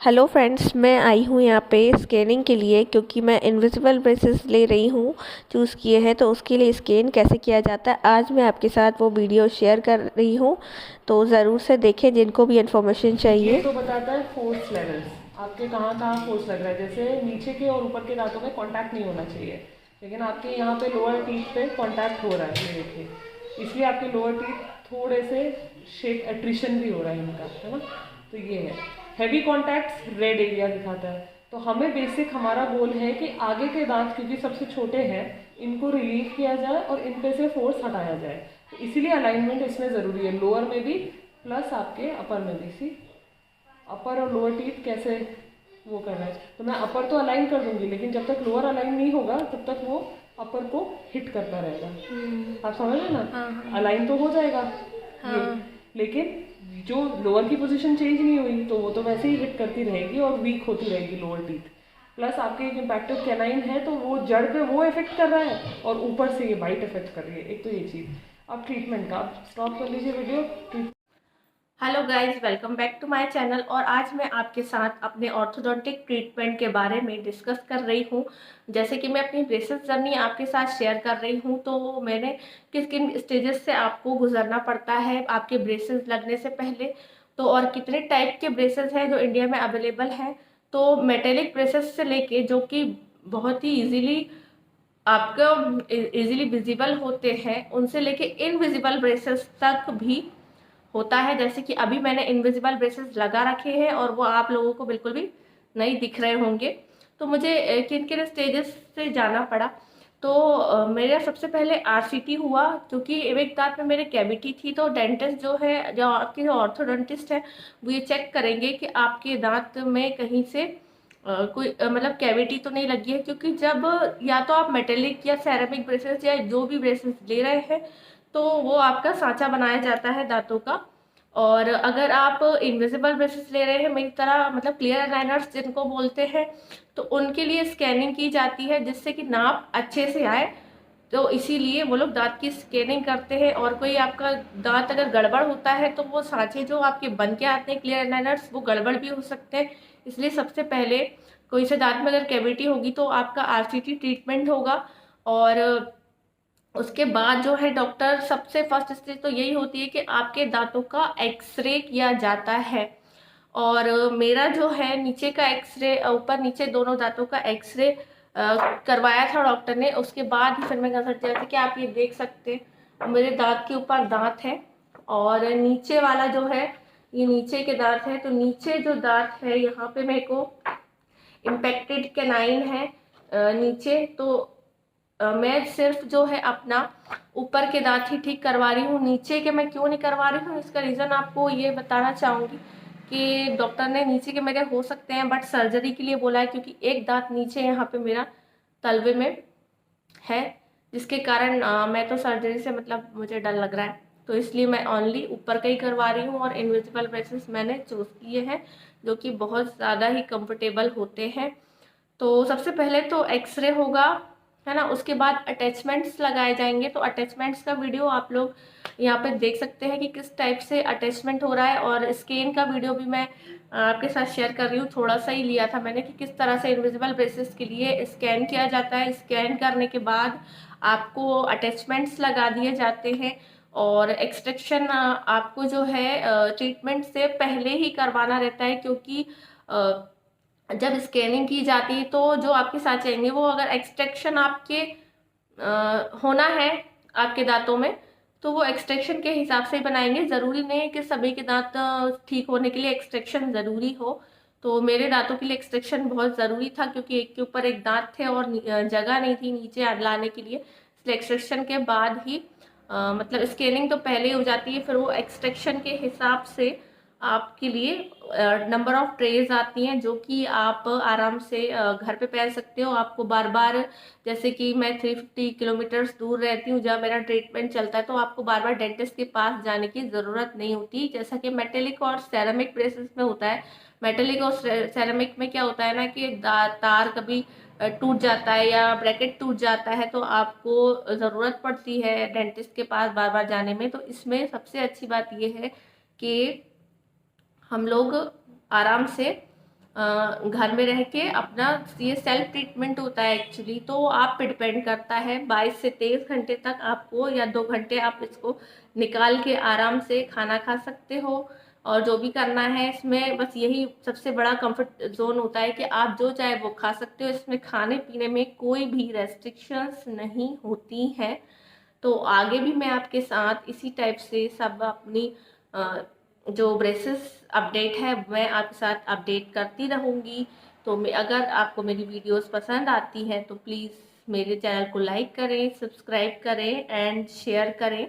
Hello friends, मैं आई हूँ यहाँ पे स्कैनिंग के लिए क्योंकि मैं इनविजिबल ब्रेसेस ले रही हूँ। चूज़ किए हैं तो उसके लिए स्कैन कैसे किया जाता है आज मैं आपके साथ वो वीडियो शेयर कर रही हूँ, तो ज़रूर से देखें जिनको भी इन्फॉर्मेशन ये चाहिए। तो बताता है फोर्स लेवल्स, आपके कहाँ कहाँ फोर्स लग रहा है। जैसे नीचे के और ऊपर के दांतों में कांटेक्ट नहीं होना चाहिए, लेकिन आपके यहाँ पे लोअर टीथ पे कांटेक्ट हो रहा है, ये देखिए। इसलिए आपके लोअर टीथ थोड़े से शेक एट्रिशन भी हो रहा है इनका, है ना। तो ये है हैवी कॉन्टैक्ट्स, रेड एरिया दिखाता है। तो हमें बेसिक हमारा गोल है कि आगे के दांत क्योंकि सबसे छोटे हैं, इनको रिलीव किया जाए और इन पे से फोर्स हटाया जाए। तो इसीलिए अलाइनमेंट इसमें ज़रूरी है, लोअर में भी प्लस आपके अपर में भी। सी अपर और लोअर टीथ कैसे वो करना है, तो मैं अपर तो अलाइन कर दूंगी, लेकिन जब तक लोअर अलाइन नहीं होगा तब तक वो अपर को हिट करता रहेगा। आप समझ रहे ना। हाँ हाँ। अलाइन तो हो जाएगा ये, हाँ। लेकिन जो लोअर की पोजीशन चेंज नहीं हुई तो वो तो वैसे ही हिट करती रहेगी और वीक होती रहेगी लोअर टीथ। प्लस आपके एक इम्पैक्टिव कैनाइन है, तो वो जड़ पे वो इफेक्ट कर रहा है और ऊपर से ये बाइट इफेक्ट कर रही है। एक तो ये चीज़। अब ट्रीटमेंट का आप स्टॉप कर लीजिए video. Hello guys, welcome back to my channel. और आज मैं आपके साथ अपने ऑर्थोडोंटिक ट्रीटमेंट के बारे में डिस्कस कर रही हूँ। जैसे कि मैं अपनी ब्रेसेस जर्नी आपके साथ शेयर कर रही हूँ, तो मैंने किस किन स्टेजेस से आपको गुजरना पड़ता है आपके ब्रेसेस लगने से पहले, तो और कितने टाइप के ब्रेसेस हैं जो इंडिया में अवेलेबल हैं। तो मेटेलिक ब्रेसेस से लेके जो कि बहुत ही ईजीली आपको इजीली विजिबल होते हैं, उनसे लेके इनविजिबल ब्रेसेस तक भी होता है। जैसे कि अभी मैंने इनविजिबल ब्रेसेस लगा रखे हैं और वो आप लोगों को बिल्कुल भी नहीं दिख रहे होंगे। तो मुझे किन किन स्टेजेस से जाना पड़ा। तो मेरा सबसे पहले आरसीटी हुआ, क्योंकि एक दांत में मेरे कैविटी थी। तो डेंटिस्ट जो है, जो आपके जो ऑर्थोडोंटिस्ट है, वो ये चेक करेंगे कि आपके दांत में कहीं से कोई मतलब कैविटी तो नहीं लगी है। क्योंकि जब या तो आप मेटेलिक या सेरेमिक ब्रेसेस या जो भी ब्रेसेस ले रहे हैं, तो वो आपका सांचा बनाया जाता है दांतों का। और अगर आप इनविजिबल ब्रेसेस ले रहे हैं मेरी तरह, मतलब क्लियर अलाइनर्स जिनको बोलते हैं, तो उनके लिए स्कैनिंग की जाती है जिससे कि नाप अच्छे से आए। तो इसीलिए वो लोग दांत की स्कैनिंग करते हैं। और कोई आपका दांत अगर गड़बड़ होता है तो वो सांचे जो आपके बन के आते हैं क्लियर अलाइनर्स, वो गड़बड़ भी हो सकते हैं। इसलिए सबसे पहले कोई से दांत में अगर कैविटी होगी तो आपका आरसीटी ट्रीटमेंट होगा। और उसके बाद जो है डॉक्टर, सबसे फर्स्ट स्टेज तो यही होती है कि आपके दांतों का एक्सरे किया जाता है। और मेरा जो है नीचे का एक्सरे, ऊपर नीचे दोनों दांतों का एक्सरे करवाया था डॉक्टर ने। उसके बाद ही फिर मैं कंसल्ट किया। जैसे कि आप ये देख सकते हैं, मेरे दांत के ऊपर दांत है और नीचे वाला जो है ये नीचे के दांत है। तो नीचे जो दांत है यहाँ पे मेरे को इम्पेक्टेड कैनाइन है नीचे। तो मैं सिर्फ जो है अपना ऊपर के दांत ही ठीक करवा रही हूँ। नीचे के मैं क्यों नहीं करवा रही हूँ, इसका रीज़न आपको ये बताना चाहूँगी कि डॉक्टर ने नीचे के मेरे हो सकते हैं बट सर्जरी के लिए बोला है, क्योंकि एक दांत नीचे यहाँ पे मेरा तलवे में है, जिसके कारण मैं तो सर्जरी से मतलब मुझे डर लग रहा है। तो इसलिए मैं ओनली ऊपर का ही करवा रही हूँ। और इनविजिबल ब्रेसेस मैंने चूज़ किए हैं जो कि बहुत ज़्यादा ही कंफर्टेबल होते हैं। तो सबसे पहले तो एक्सरे होगा, है ना। उसके बाद अटैचमेंट्स लगाए जाएंगे। तो अटैचमेंट्स का वीडियो आप लोग यहाँ पे देख सकते हैं कि किस टाइप से अटैचमेंट हो रहा है। और स्कैन का वीडियो भी मैं आपके साथ शेयर कर रही हूँ। थोड़ा सा ही लिया था मैंने कि किस तरह से इनविजिबल ब्रेसेस के लिए स्कैन किया जाता है। स्कैन करने के बाद आपको अटैचमेंट्स लगा दिए जाते हैं। और एक्सट्रैक्शन आपको जो है ट्रीटमेंट से पहले ही करवाना रहता है, क्योंकि जब स्कैनिंग की जाती है तो जो आपके साथ चाहिए वो अगर एक्सट्रैक्शन आपके होना है आपके दांतों में, तो वो एक्सट्रैक्शन के हिसाब से ही बनाएंगे। ज़रूरी नहीं है कि सभी के दांत ठीक होने के लिए एक्सट्रैक्शन ज़रूरी हो। तो मेरे दांतों के लिए एक्सट्रैक्शन बहुत ज़रूरी था, क्योंकि एक के ऊपर एक दांत थे और जगह नहीं थी नीचे लाने के लिए। इसलिए एक्सट्रैक्शन के बाद ही मतलब स्कैनिंग तो पहले ही हो जाती है, फिर वो एक्सट्रैक्शन के हिसाब से आपके लिए नंबर ऑफ ट्रेज आती हैं जो कि आप आराम से घर पे पहन सकते हो। आपको बार बार, जैसे कि मैं 350 किलोमीटर्स दूर रहती हूँ जहाँ मेरा ट्रीटमेंट चलता है, तो आपको बार बार डेंटिस्ट के पास जाने की ज़रूरत नहीं होती, जैसा कि मेटेलिक और सेरेमिक ब्रेसेस में होता है। मेटेलिक और सेरेमिक में क्या होता है ना कि तार कभी टूट जाता है या ब्रैकेट टूट जाता है, तो आपको ज़रूरत पड़ती है डेंटिस्ट के पास बार बार जाने में। तो इसमें सबसे अच्छी बात यह है कि हम लोग आराम से घर में रह के अपना ये सेल्फ ट्रीटमेंट होता है एक्चुअली। तो आप पे डिपेंड करता है, 22 से 23 घंटे तक आपको, या 2 घंटे आप इसको निकाल के आराम से खाना खा सकते हो। और जो भी करना है इसमें, बस यही सबसे बड़ा कंफर्ट जोन होता है कि आप जो चाहे वो खा सकते हो। इसमें खाने पीने में कोई भी रेस्ट्रिक्शंस नहीं होती हैं। तो आगे भी मैं आपके साथ इसी टाइप से सब अपनी जो ब्रेसेस अपडेट है मैं आपके साथ अपडेट करती रहूँगी। तो मैं, अगर आपको मेरी वीडियोस पसंद आती हैं तो प्लीज़ मेरे चैनल को लाइक करें, सब्सक्राइब करें एंड शेयर करें।